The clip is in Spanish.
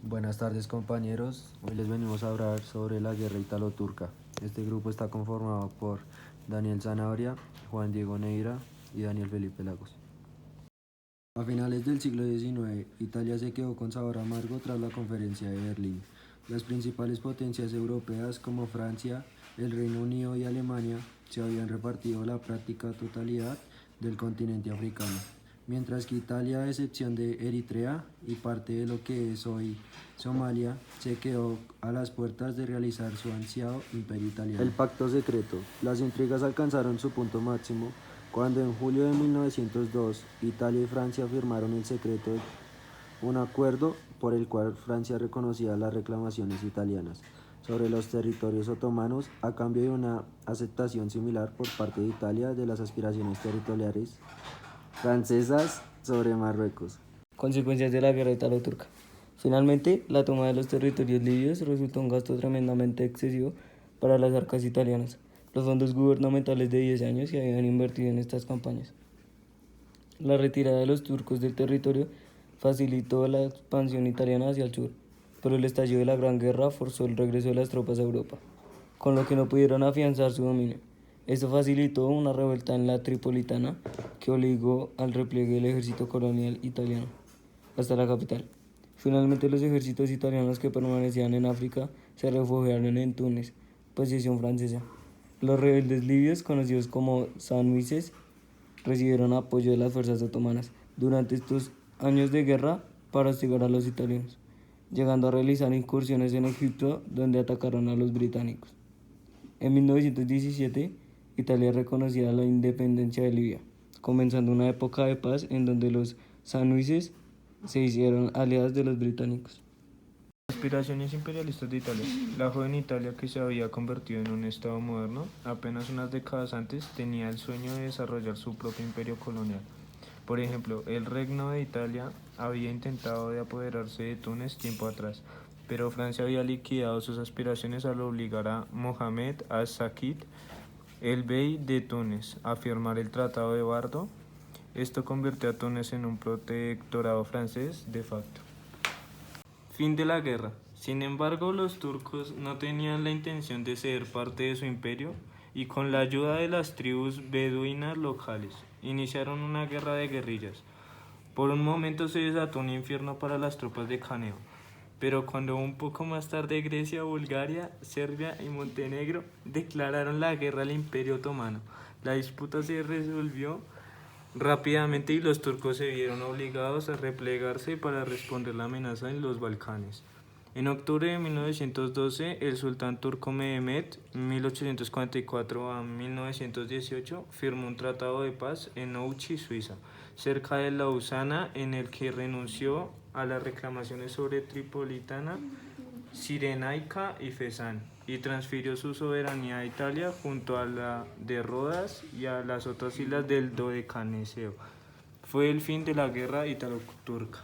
Buenas tardes compañeros, hoy les venimos a hablar sobre la guerra italo-turca. Este grupo está conformado por Daniel Zanabria, Juan Diego Neira y Daniel Felipe Lagos. A finales del siglo XIX, Italia se quedó con sabor amargo tras la Conferencia de Berlín. Las principales potencias europeas como Francia, el Reino Unido y Alemania se habían repartido la práctica totalidad del continente africano, mientras que Italia, a excepción de Eritrea y parte de lo que es hoy Somalia, se quedó a las puertas de realizar su ansiado imperio italiano. El pacto secreto. Las intrigas alcanzaron su punto máximo cuando en julio de 1902 Italia y Francia firmaron el secreto un acuerdo por el cual Francia reconocía las reclamaciones italianas sobre los territorios otomanos a cambio de una aceptación similar por parte de Italia de las aspiraciones territoriales francesas sobre Marruecos. Consecuencias de la guerra italo-turca. Finalmente, la toma de los territorios libios resultó un gasto tremendamente excesivo para las arcas italianas. Los fondos gubernamentales de 10 años se habían invertido en estas campañas. La retirada de los turcos del territorio facilitó la expansión italiana hacia el sur, pero el estallido de la Gran Guerra forzó el regreso de las tropas a Europa, con lo que no pudieron afianzar su dominio. Esto facilitó una revuelta en la Tripolitana que obligó al repliegue del ejército colonial italiano hasta la capital. Finalmente, los ejércitos italianos que permanecían en África se refugiaron en Túnez, posesión francesa. Los rebeldes libios, conocidos como sanhuises, recibieron apoyo de las fuerzas otomanas durante estos años de guerra para hostigar a los italianos, llegando a realizar incursiones en Egipto donde atacaron a los británicos. En 1917, Italia reconocía la independencia de Libia, comenzando una época de paz en donde los sanhuises se hicieron aliados de los británicos. Aspiraciones imperialistas de Italia. La joven Italia, que se había convertido en un estado moderno, apenas unas décadas antes tenía el sueño de desarrollar su propio imperio colonial. Por ejemplo, el Reino de Italia había intentado de apoderarse de Túnez tiempo atrás, pero Francia había liquidado sus aspiraciones al obligar a Mohamed al-Sakit, el bey de Túnez, a firmar el Tratado de Bardo. Esto convirtió a Túnez en un protectorado francés de facto. Fin de la guerra. Sin embargo, los turcos no tenían la intención de ceder parte de su imperio y con la ayuda de las tribus beduinas locales, iniciaron una guerra de guerrillas. Por un momento se desató un infierno para las tropas de Caneo, pero cuando un poco más tarde Grecia, Bulgaria, Serbia y Montenegro declararon la guerra al Imperio Otomano, la disputa se resolvió rápidamente y los turcos se vieron obligados a replegarse para responder la amenaza en los Balcanes. En octubre de 1912, el sultán turco Mehmet, 1844 a 1918, firmó un tratado de paz en Ouchy, Suiza, cerca de Lausana, en el que renunció a las reclamaciones sobre Tripolitana, Cirenaica y Fezzan, y transfirió su soberanía a Italia junto a la de Rodas y a las otras islas del Dodecanesio. Fue el fin de la guerra italo-turca.